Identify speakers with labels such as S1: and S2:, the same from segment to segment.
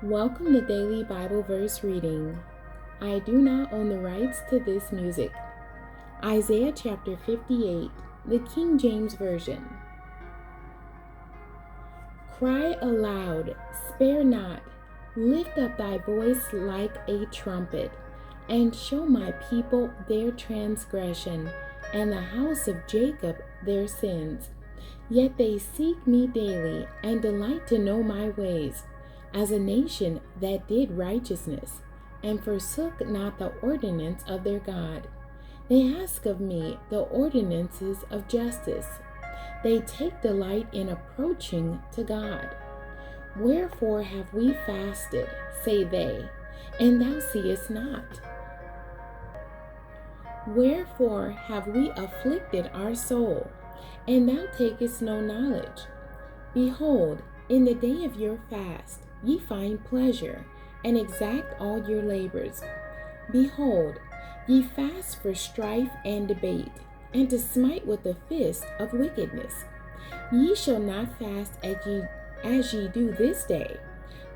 S1: Welcome to Daily Bible Verse Reading. I do not own the rights to this music. Isaiah chapter 58, the King James Version. Cry aloud, spare not, lift up thy voice like a trumpet, and show my people their transgression, and the house of Jacob their sins. Yet they seek me daily, and delight to know my ways, as a nation that did righteousness, and forsook not the ordinance of their God. They ask of me the ordinances of justice. They take delight in approaching to God. Wherefore have we fasted, say they, and thou seest not? Wherefore have we afflicted our soul, and thou takest no knowledge? Behold, in the day of your fast ye find pleasure, and exact all your labors. Behold, ye fast for strife and debate, and to smite with the fist of wickedness. Ye shall not fast as ye do this day,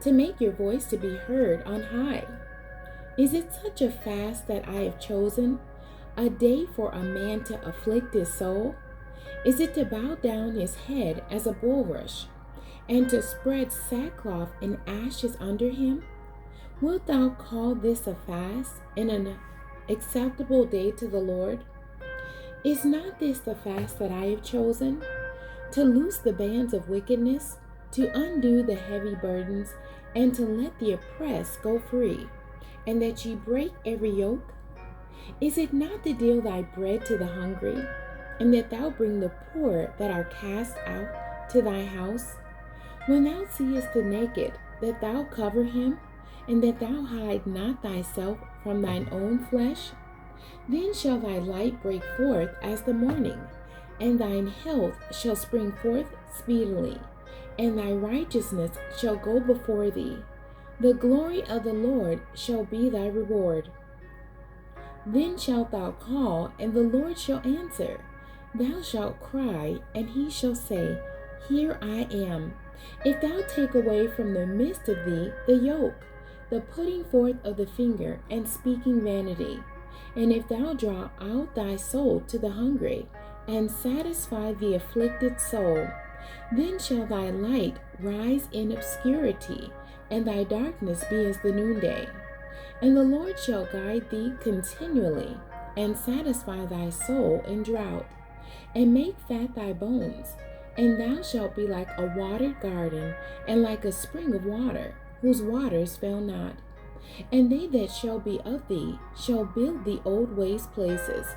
S1: to make your voice to be heard on high. Is it such a fast that I have chosen, a day for a man to afflict his soul? Is it to bow down his head as a bulrush, and to spread sackcloth and ashes under him? Wilt thou call this a fast and an acceptable day to the Lord? Is not this the fast that I have chosen? To loose the bands of wickedness, to undo the heavy burdens, and to let the oppressed go free, and that ye break every yoke? Is it not to deal thy bread to the hungry, and that thou bring the poor that are cast out to thy house? When thou seest the naked, that thou cover him, and that thou hide not thyself from thine own flesh? Then shall thy light break forth as the morning, and thine health shall spring forth speedily, and thy righteousness shall go before thee. The glory of the Lord shall be thy reward. Then shalt thou call, and the Lord shall answer. Thou shalt cry, and he shall say, Here I am. If thou take away from the midst of thee the yoke, the putting forth of the finger, and speaking vanity, and if thou draw out thy soul to the hungry, and satisfy the afflicted soul, then shall thy light rise in obscurity, and thy darkness be as the noonday. And the Lord shall guide thee continually, and satisfy thy soul in drought, and make fat thy bones. And thou shalt be like a watered garden, and like a spring of water, whose waters fail not. And they that shall be of thee shall build the old waste places.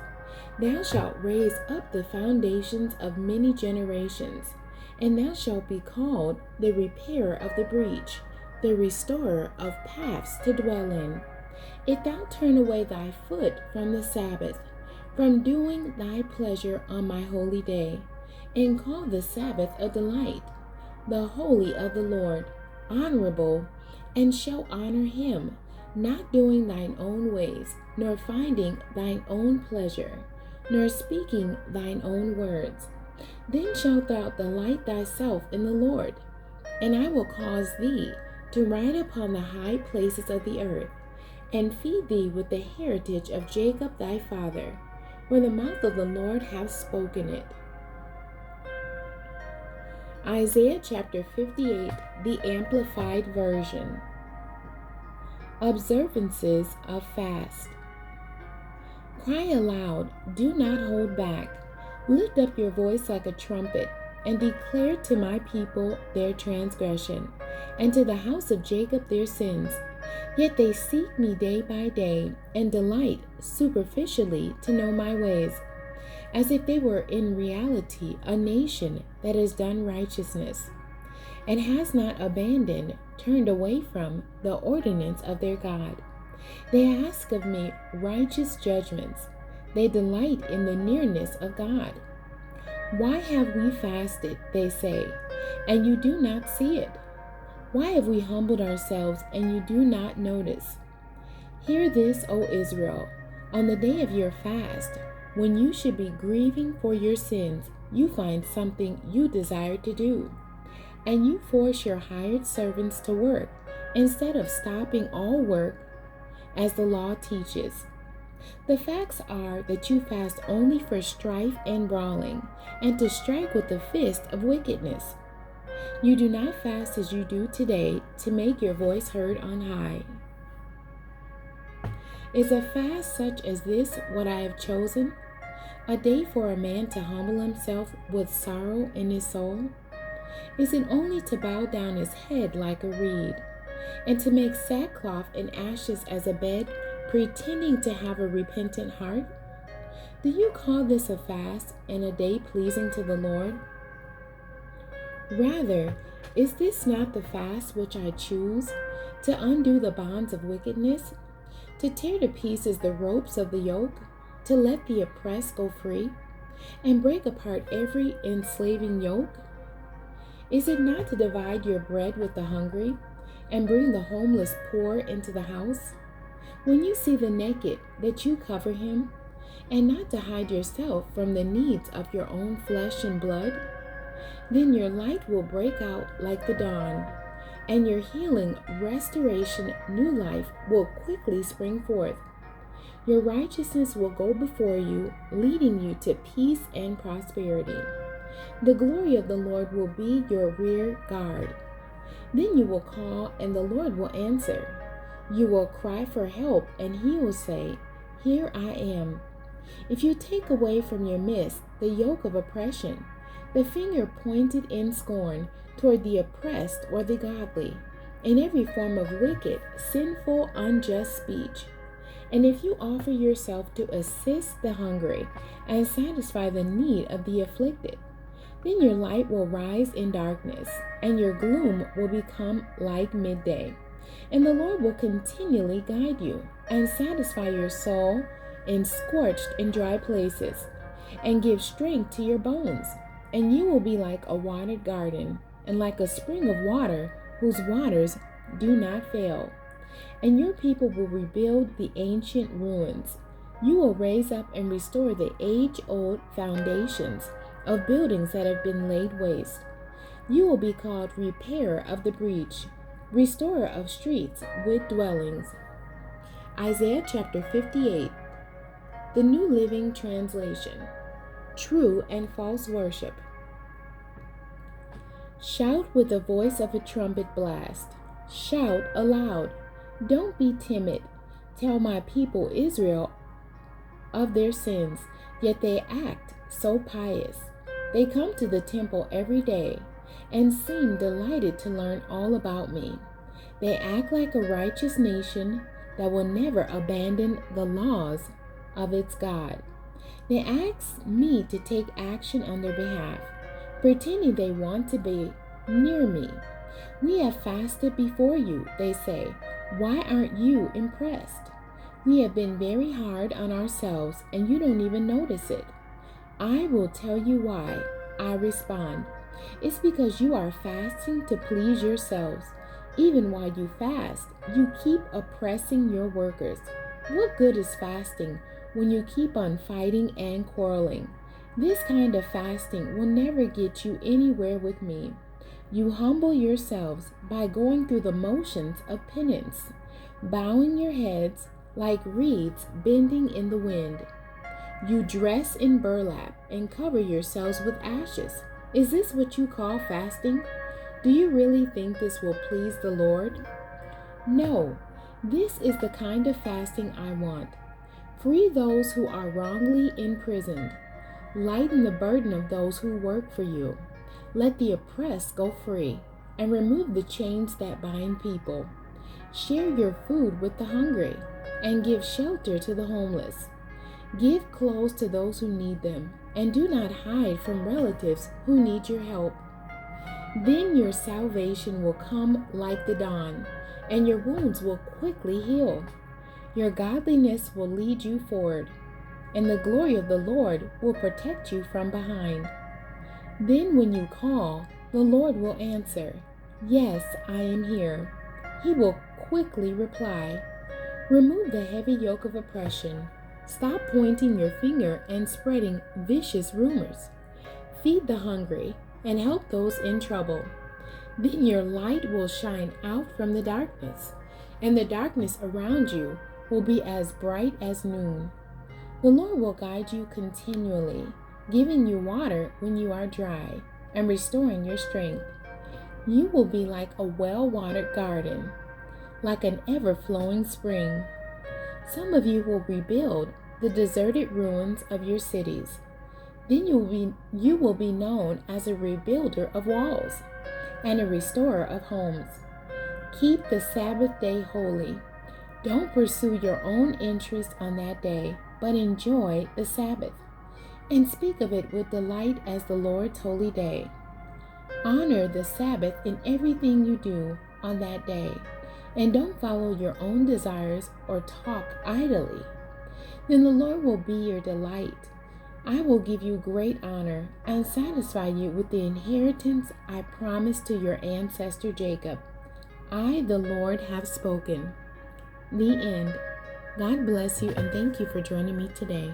S1: Thou shalt raise up the foundations of many generations, and thou shalt be called the repairer of the breach, the restorer of paths to dwell in. If thou turn away thy foot from the Sabbath, from doing thy pleasure on my holy day, and call the Sabbath a delight, the holy of the Lord, honorable, and shall honor him, not doing thine own ways, nor finding thine own pleasure, nor speaking thine own words, then shalt thou delight thyself in the Lord, and I will cause thee to ride upon the high places of the earth, and feed thee with the heritage of Jacob thy father, for the mouth of the Lord hath spoken it. Isaiah chapter 58, the Amplified Version. Observances of Fast. Cry aloud, do not hold back. Lift up your voice like a trumpet, and declare to my people their transgression, and to the house of Jacob their sins. Yet they seek me day by day, and delight superficially to know my ways, as if they were in reality a nation that has done righteousness, and has not turned away from the ordinance of their God. They ask of me righteous judgments. They delight in the nearness of God. Why have we fasted, they say, and you do not see it? Why have we humbled ourselves, and you do not notice? Hear this, O Israel, on the day of your fast, when you should be grieving for your sins, you find something you desire to do. and you force your hired servants to work instead of stopping all work as the law teaches. The facts are that you fast only for strife and brawling, and to strike with the fist of wickedness. You do not fast as you do today to make your voice heard on high. Is a fast such as this what I have chosen? A day for a man to humble himself with sorrow in his soul? Is it only to bow down his head like a reed, and to make sackcloth and ashes as a bed, pretending to have a repentant heart? Do you call this a fast and a day pleasing to the Lord? Rather, is this not the fast which I choose, to undo the bonds of wickedness, to tear to pieces the ropes of the yoke, to let the oppressed go free, and break apart every enslaving yoke? Is it not to divide your bread with the hungry, and bring the homeless poor into the house? When you see the naked, that you cover him, and not to hide yourself from the needs of your own flesh and blood? Then your light will break out like the dawn, and your healing, restoration, new life will quickly spring forth. Your righteousness will go before you, leading you to peace and prosperity. The glory of the Lord will be your rear guard. Then you will call, and the Lord will answer. You will cry for help, and he will say, Here I am. If you take away from your midst the yoke of oppression, the finger pointed in scorn toward the oppressed or the godly, in every form of wicked, sinful, unjust speech, and if you offer yourself to assist the hungry and satisfy the need of the afflicted, then your light will rise in darkness, and your gloom will become like midday. And the Lord will continually guide you and satisfy your soul in scorched and dry places, and give strength to your bones. And you will be like a watered garden, and like a spring of water whose waters do not fail. And your people will rebuild the ancient ruins. You will raise up and restore the age-old foundations of buildings that have been laid waste. You will be called repairer of the breach, restorer of streets with dwellings. Isaiah chapter 58, the New Living Translation. True and false worship. Shout with the voice of a trumpet blast. Shout aloud. Don't be timid. Tell my people Israel of their sins, yet they act so pious. They come to the temple every day and seem delighted to learn all about me. They act like a righteous nation that will never abandon the laws of its God. They ask me to take action on their behalf, pretending they want to be near me. We have fasted before you, they say. Why aren't you impressed? We have been very hard on ourselves, and you don't even notice it. I will tell you why. I respond. It's because you are fasting to please yourselves. Even while you fast, you keep oppressing your workers. What good is fasting when you keep on fighting and quarreling? This kind of fasting will never get you anywhere with me. You humble yourselves by going through the motions of penance, bowing your heads like reeds bending in the wind. You dress in burlap and cover yourselves with ashes. Is this what you call fasting? Do you really think this will please the Lord? No, this is the kind of fasting I want. Free those who are wrongly imprisoned. Lighten the burden of those who work for you. Let the oppressed go free, and remove the chains that bind people. Share your food with the hungry, and give shelter to the homeless. Give clothes to those who need them, and do not hide from relatives who need your help. Then your salvation will come like the dawn, and your wounds will quickly heal. Your godliness will lead you forward, and the glory of the Lord will protect you from behind. Then when you call, the Lord will answer, Yes, I am here. He will quickly reply. Remove the heavy yoke of oppression. Stop pointing your finger and spreading vicious rumors. Feed the hungry and help those in trouble. Then your light will shine out from the darkness, and the darkness around you will be as bright as noon. The Lord will guide you continually, giving you water when you are dry, and restoring your strength. You will be like a well-watered garden, like an ever-flowing spring. Some of you will rebuild the deserted ruins of your cities. Then you will be known as a rebuilder of walls and a restorer of homes. Keep the Sabbath day holy. Don't pursue your own interest on that day, but enjoy the Sabbath, and speak of it with delight as the Lord's holy day. Honor the Sabbath in everything you do on that day, and don't follow your own desires or talk idly. Then the Lord will be your delight. I will give you great honor and satisfy you with the inheritance I promised to your ancestor Jacob. I, the Lord, have spoken. The end. God bless you, and thank you for joining me today.